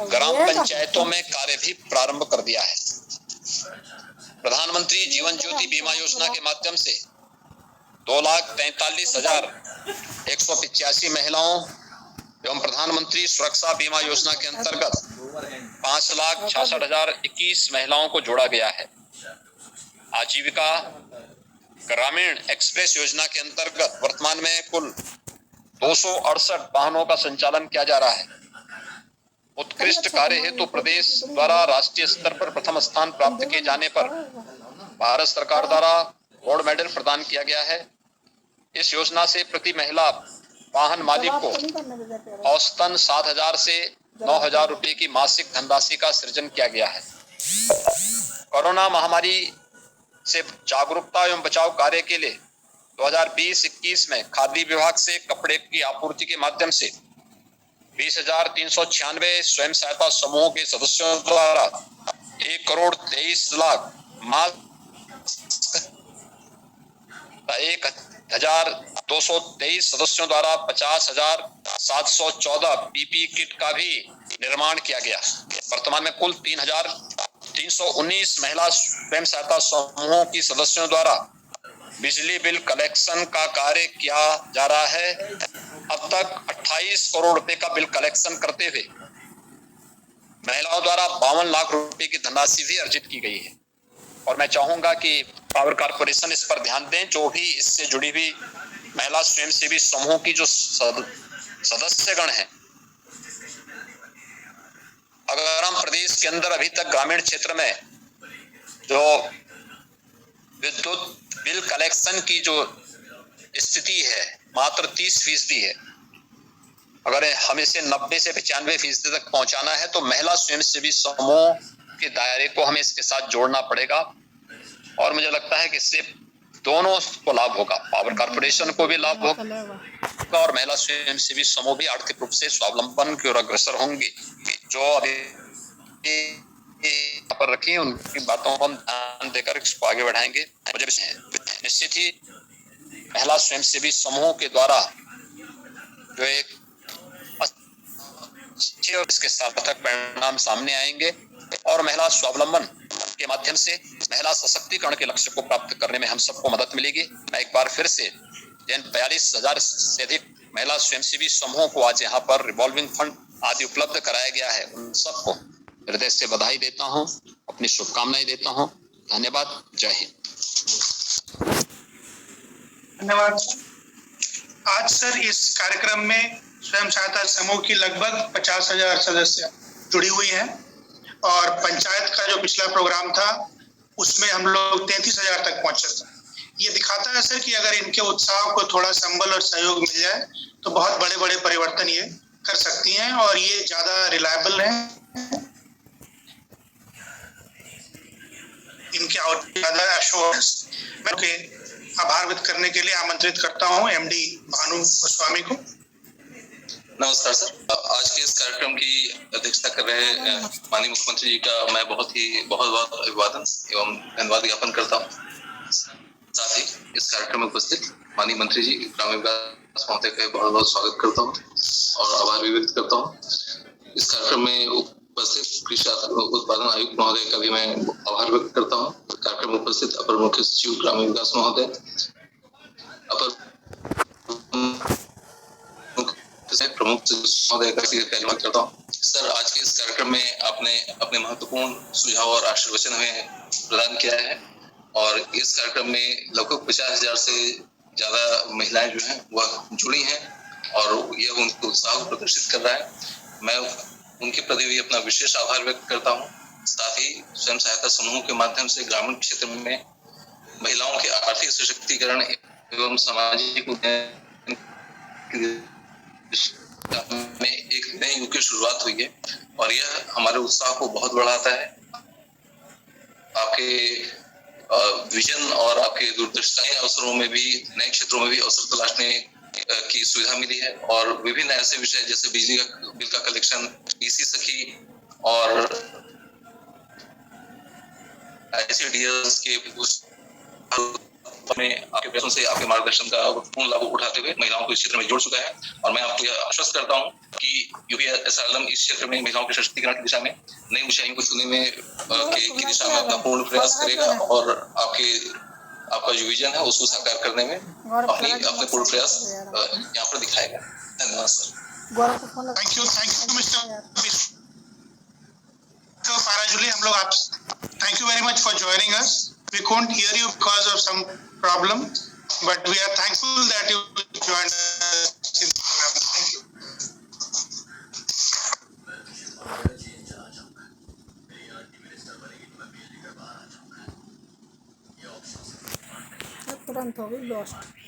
ग्राम पंचायतों में कार्य भी प्रारंभ कर दिया है। प्रधानमंत्री जीवन ज्योति बीमा योजना के माध्यम से 2,43,185 महिलाओं एवं प्रधानमंत्री सुरक्षा बीमा योजना के अंतर्गत 5,66,021 महिलाओं को जोड़ा गया है। आजीविका ग्रामीण एक्सप्रेस योजना के अंतर्गत वर्तमान में कुल 268 वाहनों का संचालन किया जा रहा है। उत्कृष्ट कार्य हेतु प्रदेश द्वारा राष्ट्रीय स्तर पर प्रथम स्थान प्राप्त किए जाने पर भारत सरकार द्वारा गोल्ड मेडल प्रदान किया गया है। इस योजना से प्रति महिला वाहन मालिक को औसतन 7,000 से 9,000 रुपए की मासिक धनराशि का सृजन किया गया है। कोरोना महामारी से जागरूकता एवं बचाव कार्य के लिए 2020-21 में खाद्य विभाग से कपड़े की आपूर्ति के माध्यम से 20,396 स्वयं सहायता समूहों के सदस्यों द्वारा 1,23,00,000 मास्क, 1,223 सदस्यों द्वारा 50,714 पीपी किट का भी निर्माण किया गया। वर्तमान में कुल 3,319 महिला स्वयं सहायता समूहों की सदस्यों द्वारा बिजली बिल कलेक्शन का कार्य किया जा रहा है। अब तक 28 करोड़ रुपए का बिल कलेक्शन करते हुए महिलाओं द्वारा 52 लाख रुपए की धनराशि भी अर्जित की गई है। और मैं चाहूंगा कि पावर कारपोरेशन इस पर ध्यान दें। जो भी इससे जुड़ी हुई महिला स्वयंसेवी समूह की जो सदस्यगण हैं, अगर हम प्रदेश के अंदर अभी तक ग्रामीण क्षेत्र में जो विद्युत बिल कलेक्शन की जो स्थिति है मात्र 30% है, अगर हमें इसे 90 से 95% तक पहुंचाना है तो महिला स्वयंसेवी समूह के दायरे को हमें इसके साथ जोड़ना पड़ेगा। और मुझे लगता है कि इससे दोनों को लाभ होगा, पावर कारपोरेशन को भी लाभ होगा और महिला स्वयंसेवी समूह भी आर्थिक रूप से स्वावलंबन की ओर अग्रसर होंगे। जो अभी यहाँ पर रखी उनकी बातों को हम ध्यान देकर इसको आगे बढ़ाएंगे। मुझे निश्चित ही महिला स्वयंसेवी समूहों के द्वारा जो एक अच्छे और इसके सार्थक परिणाम सामने आएंगे और महिला स्वावलंबन के माध्यम से महिला सशक्तिकरण के लक्ष्य को प्राप्त करने में हम सबको मदद मिलेगी। मैं एक बार फिर से जिन 42,000 से अधिक महिला स्वयंसेवी समूहों को आज यहाँ पर रिवॉल्विंग फंड आदि उपलब्ध कराया गया है, उन सबको हृदय से बधाई देता हूँ, अपनी शुभकामनाएं देता हूँ। धन्यवाद। जय हिंद।
धन्यवाद। आज सर इस कार्यक्रम में स्वयं सहायता समूह की लगभग 50,000 सदस्य जुड़ी हुई हैं और पंचायत का जो पिछला प्रोग्राम था उसमें हम लोग 33,000 तक पहुंचे थे। ये दिखाता है सर कि अगर इनके उत्साह को थोड़ा संबल और सहयोग मिल जाए तो बहुत बड़े बड़े परिवर्तन ये कर सकती हैं और ये ज्यादा रिलायबल हैं, इनके आउटपुट ज्यादा एश्योरेंस। मैं आभार व्यक्त करने के लिए आमंत्रित करता हूं एमडी भानु गोस्वामी को।
नमस्कार सर, आज के इस कार्यक्रम की अध्यक्षता कर रहे माननीय मुख्यमंत्री जी का मैं बहुत अभिवादन एवं धन्यवाद ज्ञापन करता हूँ। साथ ही इस कार्यक्रम में उपस्थित माननीय मंत्री जी ग्रामीण विकास महोदय का बहुत स्वागत करता हूँ और आभार भी व्यक्त करता हूँ। इस कार्यक्रम में उपस्थित कृषि उत्पादन आयुक्त महोदय का भी मैं आभार व्यक्त करता हूँ। कार्यक्रम में उपस्थित अपर मुख्य सचिव ग्रामीण विकास महोदय, अपर प्रमुख महोदय का धन्यवाद करता हूँ। सर, आज के इस कार्यक्रम में आपने अपने महत्वपूर्ण सुझाव और आशीर्वचन हमें प्रदान किया है और इस कार्यक्रम में लगभग 50,000 से ज्यादा महिलाएं जो हैं वह जुड़ी हैं और यह उनके उत्साह को प्रदर्शित कर रहा है। मैं उनके प्रति भी अपना विशेष आभार व्यक्त करता हूँ। साथ ही स्वयं सहायता समूह के माध्यम से ग्रामीण क्षेत्र में महिलाओं के आर्थिक सशक्तिकरण एवं सामाजिक में एक नए युग की शुरुआत हुई है और यह हमारे उत्साह को बहुत बढ़ाता है। आपके विजन और आपके दूरदर्शिता अवसरों में भी, नए क्षेत्रों में भी अवसर तलाशने की सुविधा मिली है और विभिन्न ऐसे विषय जैसे बिजली का बिल का कलेक्शन, ईसी सखी और ICDS के में आपके प्रश्न से, आपके मार्गदर्शन का पूर्ण लाभ उठाते हुए महिलाओं को इस क्षेत्र में जोड़ चुका है और मैं आपको यह आश्वस्त करता हूं कि UPSRLM इस क्षेत्र में महिलाओं के सशक्तिकरण की दिशा में नई ऊंचाइयों को छूने में की दिशा में अपना पूर्ण प्रयास करेगा और आपका जो विजन है उसको साकार करने में अपने पूर्ण प्रयास यहाँ पर दिखाएगा। धन्यवाद sir.
Thank you mister Parajuli। हम लोग आप thank you very much for joining us. We couldn't hear you because of some problem, but we are thankful that you joined us in the program. Thank you.
तुरंत हो गई लॉस्ट।